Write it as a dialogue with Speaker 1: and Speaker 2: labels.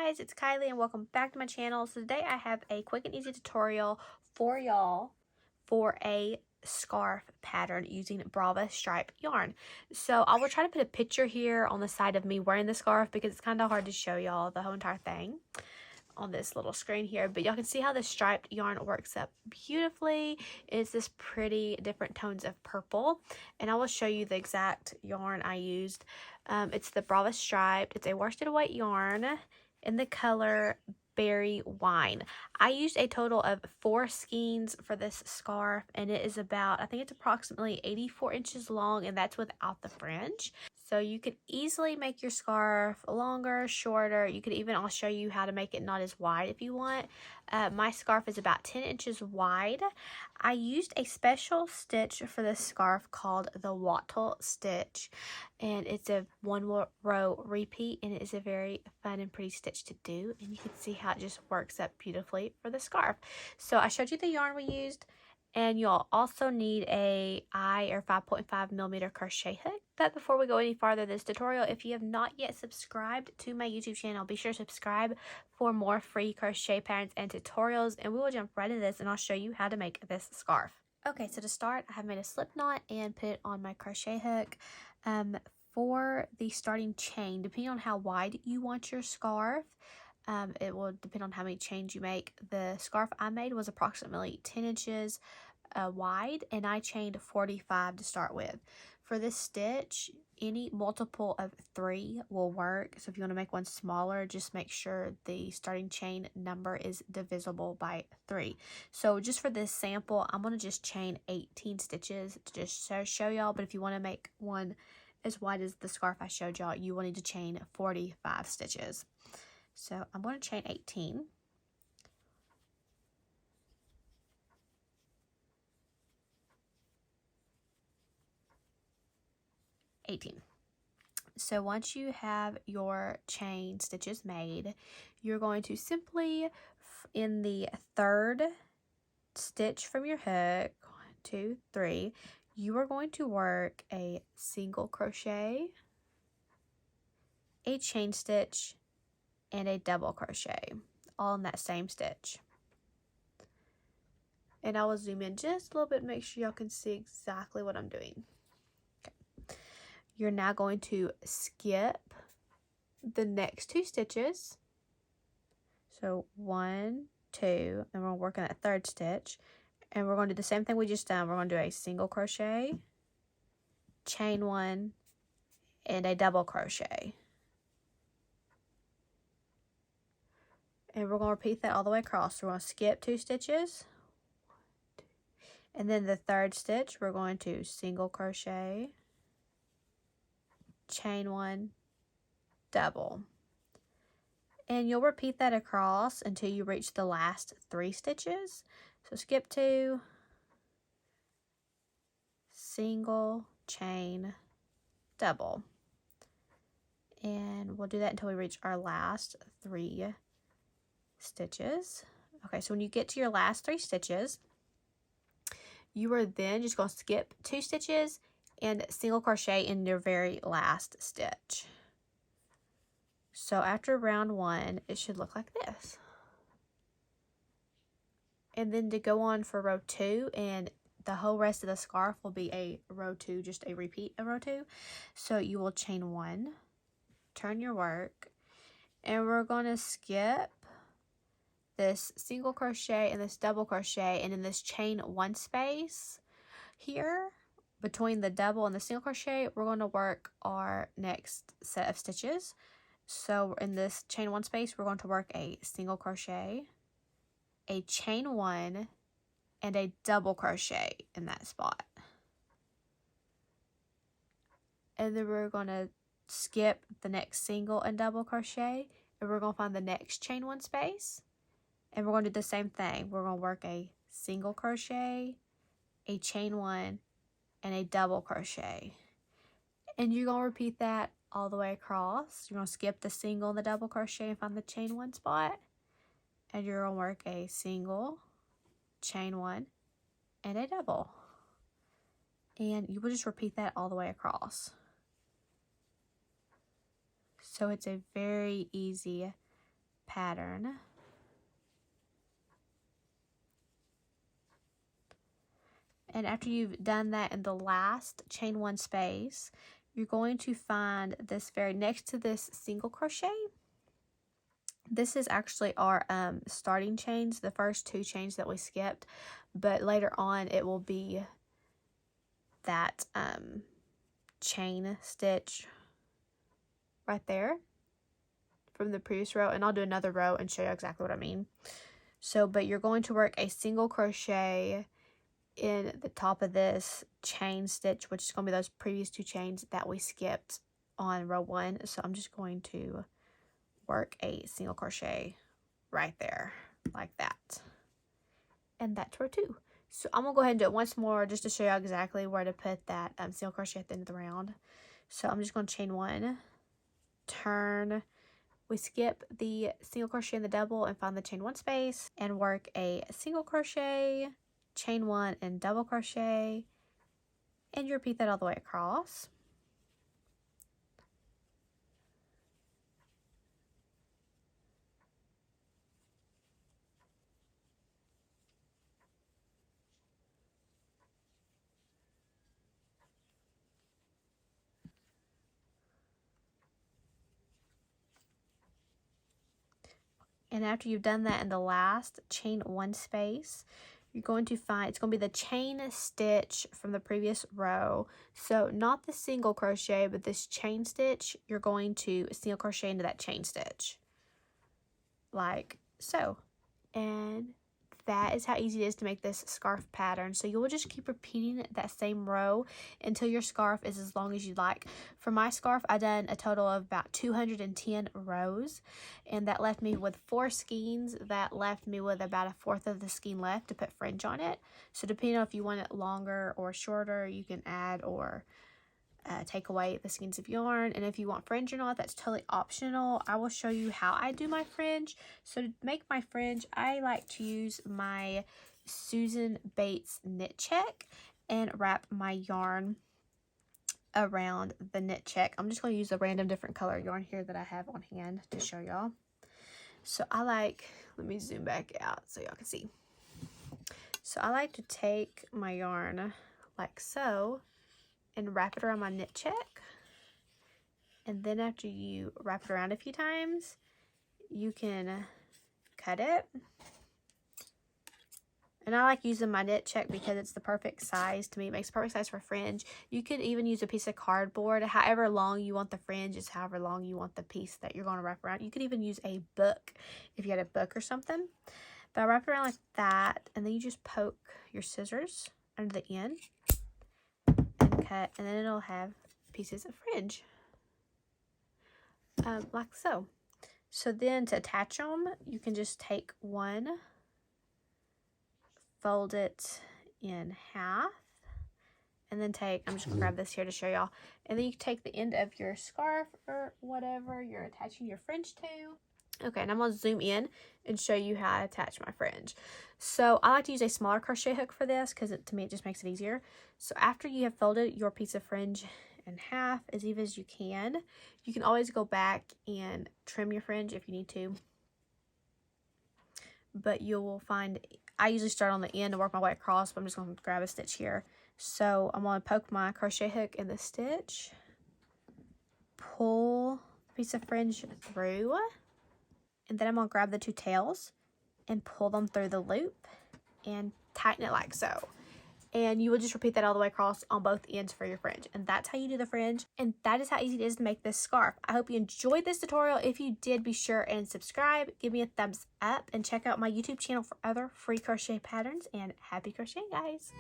Speaker 1: guys, it's Kylie and welcome back to my channel. So today I have a quick and easy tutorial for y'all for a scarf pattern using Brava stripe yarn. So I will try to put a picture here on the side of me wearing the scarf because it's kind of hard to show y'all the whole entire thing on this little screen here, but y'all can see how the striped yarn works up beautifully. It's this pretty different tones of purple, and I will show you the exact yarn I used. It's the Brava striped. It's a worsted weight yarn in the color berry wine. I used a total of 4 skeins for this scarf, and it is about, I think it's approximately 84 inches long, and that's without the fringe. So you could easily make your scarf longer, shorter. You could even, I'll show you how to make it not as wide if you want. My scarf is about 10 inches wide. I used a special stitch for this scarf called the Wattle stitch. And it's a 1 row repeat, and it is a very fun and pretty stitch to do. And you can see how it just works up beautifully for the scarf. So I showed you the yarn we used. And you'll also need a 5.5 millimeter crochet hook. But before we go any farther in this tutorial, if you have not yet subscribed to my YouTube channel, be sure to subscribe for more free crochet patterns and tutorials. And we will jump right into this and I'll show you how to make this scarf. Okay, so to start, I have made a slip knot and put it on my crochet hook. For the starting chain, depending on how wide you want your scarf, it will depend on how many chains you make. The scarf I made was approximately 10 inches wide, and I chained 45 to start with. For this stitch, any multiple of 3 will work. So if you want to make one smaller, just make sure the starting chain number is divisible by 3. So just for this sample, I'm going to just chain 18 stitches to just show y'all. But if you want to make one as wide as the scarf I showed y'all, you will need to chain 45 stitches. So I'm going to chain 18. So once you have your chain stitches made, you're going to simply, in the 3rd stitch from your hook, 1, 2, 3, you are going to work a single crochet, a chain stitch, and a double crochet, all in that same stitch. And I will zoom in just a little bit, make sure y'all can see exactly what I'm doing. You're now going to skip the next 2 stitches. So 1, 2, and we're going to work on that 3rd stitch. And we're going to do the same thing we just done. We're going to do a single crochet, chain 1, and a double crochet. And we're going to repeat that all the way across. So we're going to skip 2 stitches. And then the 3rd stitch, we're going to single crochet, chain 1, double. And you'll repeat that across until you reach the last 3 stitches. So skip 2, single, chain, double. And we'll do that until we reach our last 3 stitches. Okay, so when you get to your last 3 stitches, you are then just going to skip 2 stitches and single crochet in your very last stitch. So after round 1, it should look like this. And then to go on for row 2, and the whole rest of the scarf will be a row 2, just a repeat of row 2. So you will chain 1, turn your work, and we're going to skip this single crochet and this double crochet, and in this chain 1 space here between the double and the single crochet, we're going to work our next set of stitches. So in this chain 1 space, we're going to work a single crochet, a chain 1, and a double crochet in that spot. And then we're going to skip the next single and double crochet, and we're going to find the next chain 1 space. And we're going to do the same thing. We're going to work a single crochet, a chain 1, and a double crochet. And you're going to repeat that all the way across. You're going to skip the single and the double crochet and find the chain 1 spot. And you're going to work a single, chain 1, and a double. And you will just repeat that all the way across. So it's a very easy pattern. And after you've done that in the last chain 1 space, you're going to find this very next to this single crochet. This is actually our starting chains, the first 2 chains that we skipped, but later on it will be that chain stitch right there from the previous row, and I'll do another row and show you exactly what I mean. So, but you're going to work a single crochet in the top of this chain stitch, which is going to be those previous 2 chains that we skipped on row 1. So I'm just going to work a single crochet right there like that, and that's row 2. So I'm gonna go ahead and do it once more just to show you exactly where to put that single crochet at the end of the round. So I'm just going to chain 1, turn, we skip the single crochet in the double and find the chain 1 space and work a single crochet, chain 1 and double crochet, and you repeat that all the way across. And after you've done that in the last chain 1 space, you're going to find, it's going to be the chain stitch from the previous row. So not the single crochet, but this chain stitch, you're going to single crochet into that chain stitch. Like so. And that is how easy it is to make this scarf pattern. So you will just keep repeating that same row until your scarf is as long as you like. For my scarf, I done a total of about 210 rows, and that left me with 4 skeins. That left me with about 1/4 of the skein left to put fringe on it. So depending on if you want it longer or shorter, you can add or take away the skeins of yarn. And if you want fringe or not, that's totally optional. I will show you how I do my fringe. So to make my fringe, I like to use my Susan Bates knit check and wrap my yarn around the knit check. I'm just going to use a random different color yarn here that I have on hand to show y'all. So I like, let me zoom back out so y'all can see. So I like to take my yarn like so and wrap it around my knit check. And then after you wrap it around a few times, you can cut it. And I like using my knit check because it's the perfect size to me. It makes the perfect size for fringe. You could even use a piece of cardboard. However long you want the fringe is however long you want the piece that you're going to wrap around. You could even use a book if you had a book or something. But I wrap it around like that, and then you just poke your scissors under the end and cut, and then it'll have pieces of fringe. Like so. So then to attach them, you can just take one, fold it in half, and then take, I'm just gonna grab this here to show y'all, and then you can take the end of your scarf or whatever you're attaching your fringe to. Okay, and I'm gonna zoom in and show you how I attach my fringe. So I like to use a smaller crochet hook for this because to me it just makes it easier. So after you have folded your piece of fringe in half as even as you can always go back and trim your fringe if you need to. But you will find, I usually start on the end and work my way across, but I'm just going to grab a stitch here. So I'm going to poke my crochet hook in the stitch, pull the piece of fringe through, and then I'm going to grab the 2 tails and pull them through the loop and tighten it like so. And you will just repeat that all the way across on both ends for your fringe. And that's how you do the fringe. And that is how easy it is to make this scarf. I hope you enjoyed this tutorial. If you did, be sure and subscribe. Give me a thumbs up and check out my YouTube channel for other free crochet patterns. And happy crocheting, guys.